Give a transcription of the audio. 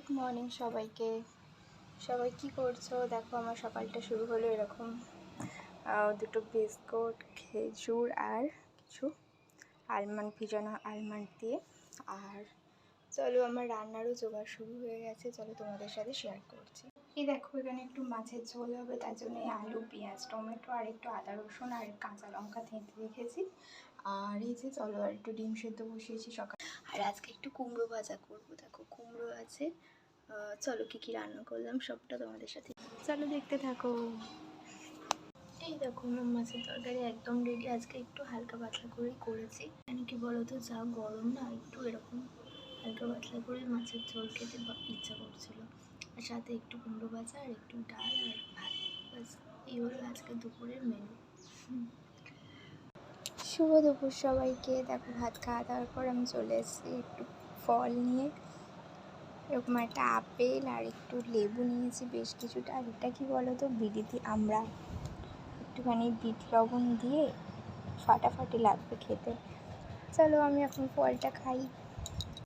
Good morning সবাইকে। সবাই কি করছো? দেখো আমার সকালটা শুরু হলো এরকম দুটো বিস্কুট, খেজুর আর কিছু আলমন্ড, ভিজানো আলমন্ড দিয়ে। আর চলো আমার রান্নারও জোগাড় শুরু হয়ে গেছে, চলো তোমাদের সাথে শেয়ার করছি। এই দেখো এখানে একটু মাছের ঝোল হবে, তার জন্য আলু, পেঁয়াজ, টমেটো আর একটু আদা রসুন আর কাঁচা লঙ্কা থেঁতে রেখেছি। আর এই যে চলো আর একটু ডিম সেদ্ধ বসিয়েছি সকাল। আর আজকে একটু কুমড়ো ভাজা করবো, দেখো কুমড়ো আছে। চলো কী কী রান্না করলাম সবটা তোমাদের সাথে, চলো দেখতে থাকো। এই দেখো আমার মাছের তরকারি একদম রেডি। আজকে একটু হালকা পাতলা করেই করেছি, মানে কি বলতো, যা গরম না, একটু এরকম হালকা পাতলা করে মাছের ঝোল খেতে ইচ্ছা করছিল। আর সাথে একটু কুমড়ো ভাজা আর একটু ডাল আর ভাত, ব্যাস এই হলো আজকে দুপুরের মেনু। শুভ দুপুর সবাইকে। দেখো ভাত খাওয়া দাওয়ার পর আমি চলে এসেছি একটু ফল নিয়ে। এরকম একটা আপেল আর একটু লেবু নিয়েছি বেশ কিছুটা। আর এটা কী বলো তো, বিলিতি আমরা, একটুখানি বিট লবণ দিয়ে ফাটাফাটি লাগবে খেতে। চলো আমি এখন ফলটা খাই।